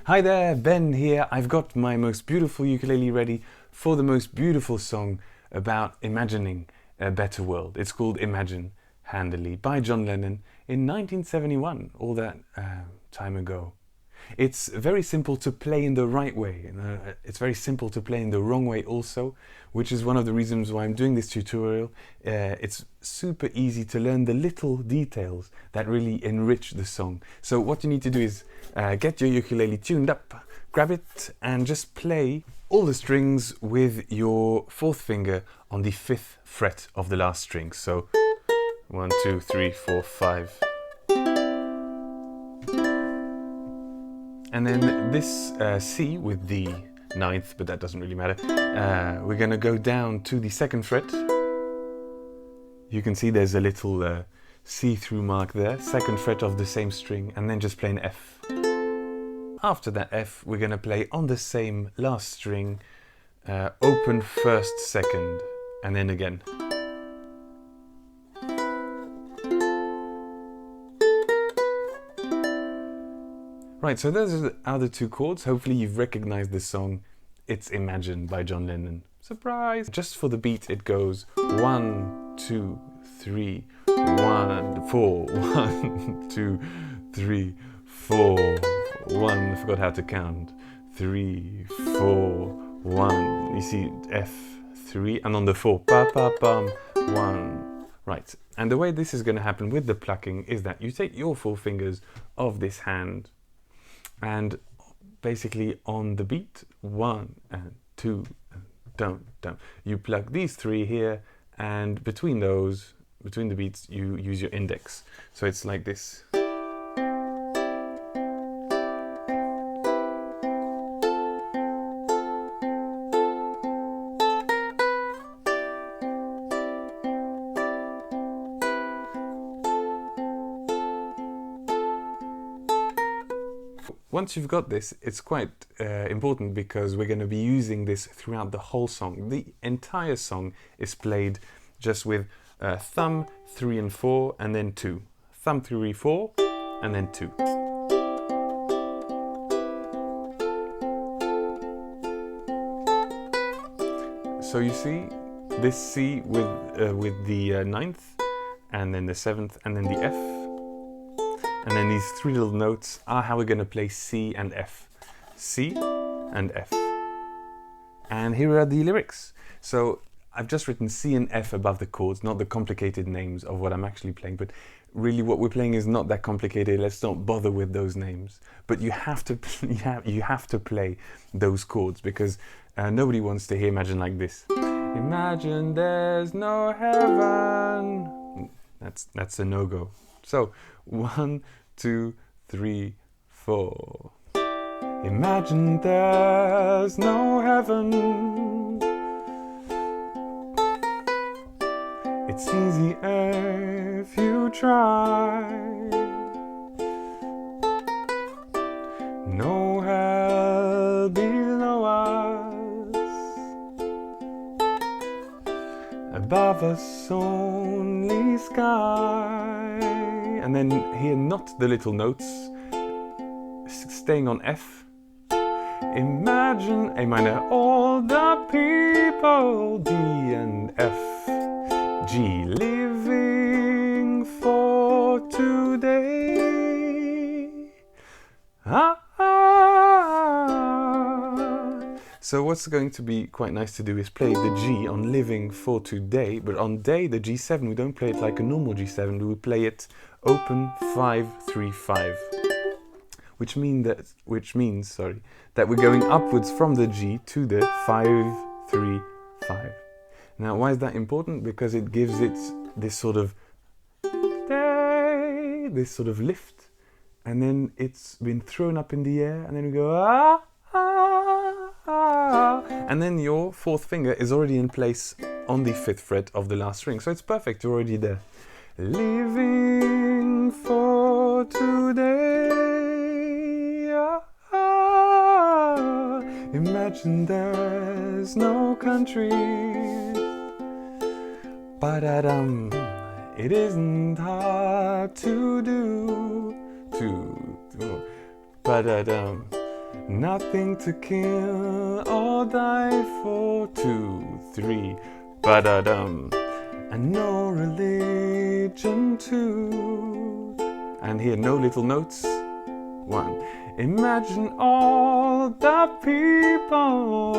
Hi there, Ben here. I've got my most beautiful ukulele ready for the most beautiful song about imagining a better world. It's called Imagine Handily by John Lennon in 1971, all that time ago. It's very simple to play in the right way. It's very simple to play in the wrong way also, which is one of the reasons why I'm doing this tutorial. It's super easy to learn the little details that really enrich the song. So what you need to do is get your ukulele tuned up, grab it and just play all the strings with your fourth finger on the 5th fret of the last string. So 1, 2, 3, 4, 5. And then this C with the 9th, but that doesn't really matter. We're going to go down to the 2nd fret. You can see there's a little see-through mark there, 2nd fret of the same string, and then just play an F. After that F, we're going to play on the same last string, open 1st, 2nd, and then again. Right, so those are the other two chords. Hopefully you've recognized this song. It's Imagine by John Lennon. Surprise! Just for the beat it goes 1, 2, 3, 1, 4, 1, 2, 3, 4, 1. I forgot how to count. 3, 4, 1. You see F3 and on the 4, pa pa pam, 1. Right, and the way this is going to happen with the plucking is that you take your 4 fingers of this hand and basically on the beat, 1 and 2 and down, down. You pluck these 3 here, and between those, between the beats, you use your index. So it's like this. Once you've got this, it's quite important because we're going to be using this throughout the whole song. The entire song is played just with thumb, 3 and 4, and then 2. Thumb, 3, 4, and then 2. So you see this C with the 9th, and then the 7th, and then the F. And then these 3 little notes are how we're going to play C and F. C and F. And here are the lyrics. So I've just written C and F above the chords, not the complicated names of what I'm actually playing. But really what we're playing is not that complicated. Let's not bother with those names. But you have to play those chords because nobody wants to hear Imagine like this. Imagine there's no heaven. That's a no-go. So 1, 2, 3, 4. Imagine there's no heaven. It's easy if you try. No hell below us. Above us only sky. And then here, not the little notes, staying on F. Imagine A minor, all the people, D and F, G, living for today. So what's going to be quite nice to do is play the G on living for today, but on day, the G7, we don't play it like a normal G7, we would play it open 5, 3, 5, which means that we're going upwards from the G to the 5, 3, 5. Now, why is that important? Because it gives it this sort of lift, and then it's been thrown up in the air, and then we go ah, ah, ah, and then your 4th finger is already in place on the 5th fret of the last string, so it's perfect. You're already there. Living for today. Imagine there's no country. Ba-da-dum. It isn't hard to do. Ba-da-dum. Nothing to kill or die for. 2, 3, ba-da-dum. And no religion too. And here, no little notes. 1. Imagine all the people,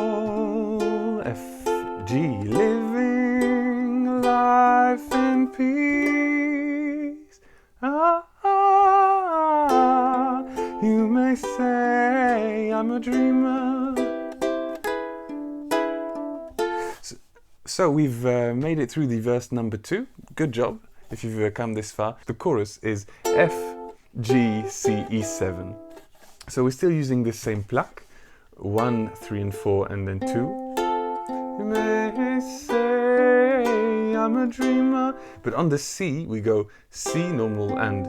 F, G, living life in peace. You may say I'm a dreamer. So we've made it through the verse number 2. Good job if you've come this far. The chorus is F, G, C, E7. So we're still using this same pluck. 1, 3 and 4 and then 2. You may say I'm a dreamer. But on the C we go C normal and.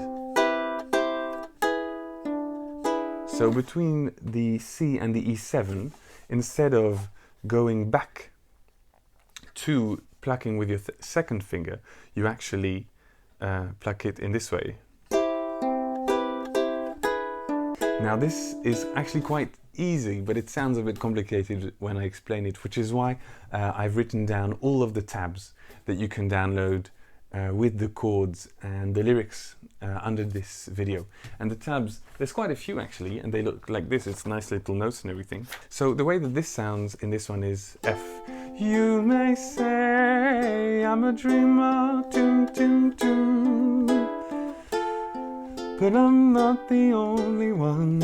So between the C and the E7, instead of going back to plucking with your second finger, you actually pluck it in this way. Now this is actually quite easy, but it sounds a bit complicated when I explain it, which is why I've written down all of the tabs that you can download with the chords and the lyrics under this video. And the tabs, there's quite a few actually, and they look like this. It's nice little notes and everything. So the way that this sounds in this one is F. You may say I'm a dreamer, doom, doom, doom, but I'm not the only one,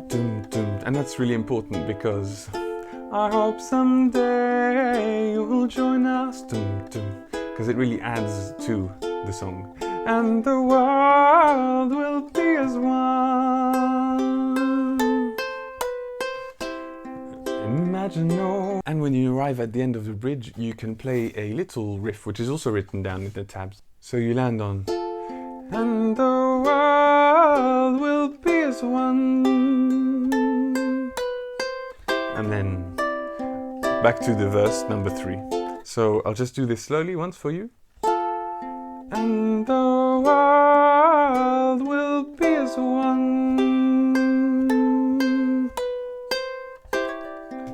doom, doom. And that's really important because I hope someday you'll join us, doom, doom, because it really adds to the song. And the world will be as one. Imagine no. And when you arrive at the end of the bridge, you can play a little riff, which is also written down in the tabs. So you land on. And the world will be as one. And then back to the verse number 3. So I'll just do this slowly once for you. And the world will be as one.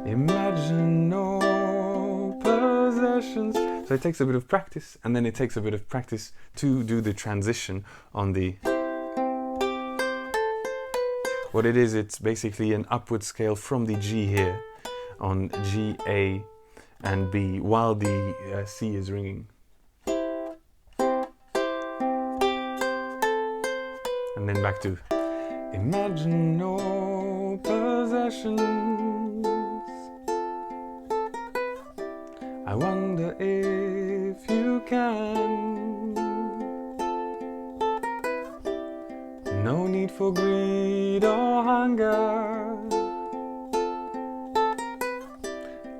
Imagine no possessions. So it takes a bit of practice, and then it takes a bit of practice to do the transition on the. What it is, it's basically an upward scale from the G here on G, A, and B while the C is ringing. And then back to imagine no possessions. I wonder if you can. No need for greed or hunger.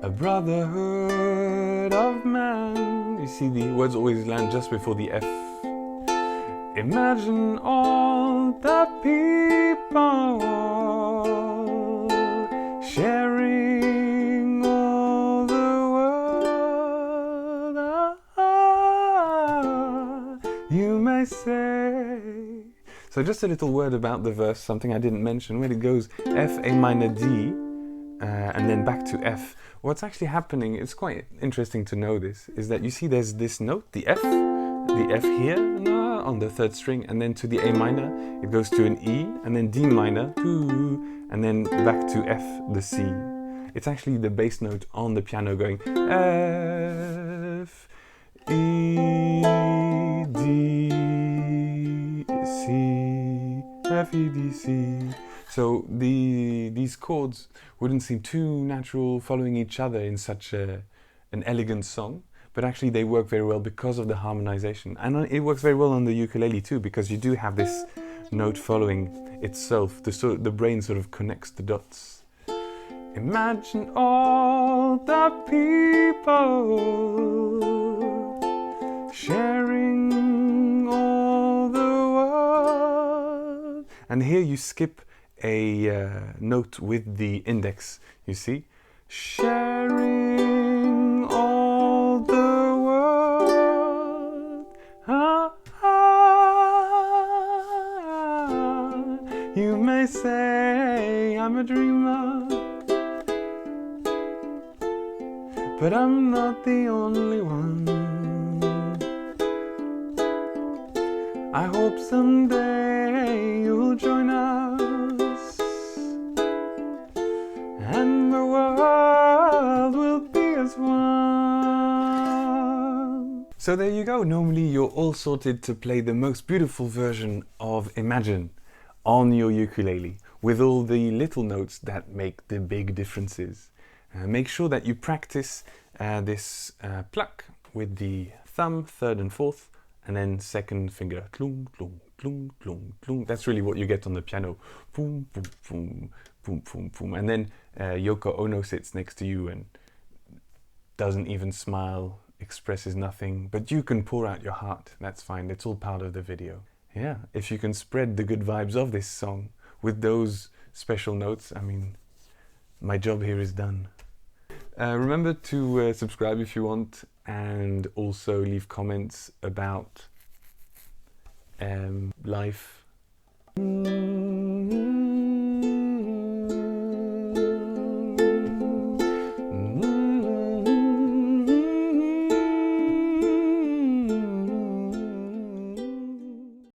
A brotherhood of man. You see the words always land just before the F. Imagine all the people sharing all the world. You may say. So just a little word about the verse, something I didn't mention. When it goes F, A minor, D, and then back to F. What's actually happening, it's quite interesting to know this, is that you see there's this note, the F here on the 3rd string, and then to the A minor, it goes to an E, and then D minor, and then back to F, the C. It's actually the bass note on the piano going F, E, D, C, F, E, D, C. So these chords wouldn't seem too natural following each other in such an elegant song, but actually they work very well because of the harmonization. And it works very well on the ukulele too, because you do have this note following itself. The brain sort of connects the dots. Imagine all the people sharing all the world. And here you skip a note with the index, you see? Sharing all the world. You may say I'm a dreamer, but I'm not the only one. I hope someday you'll join us, and the world will be as one. So there you go. Normally you're all sorted to play the most beautiful version of Imagine on your ukulele, with all the little notes that make the big differences. Make sure that you practice this pluck with the thumb, third and fourth, and then second finger, klung, klung, klung, klung, klung. That's really what you get on the piano. Boom, boom, boom, boom, boom, boom. And then Yoko Ono sits next to you and doesn't even smile, expresses nothing, but you can pour out your heart. That's fine. It's all part of the video. Yeah, if you can spread the good vibes of this song with those special notes, I mean, my job here is done. Remember to subscribe if you want, and also leave comments about life.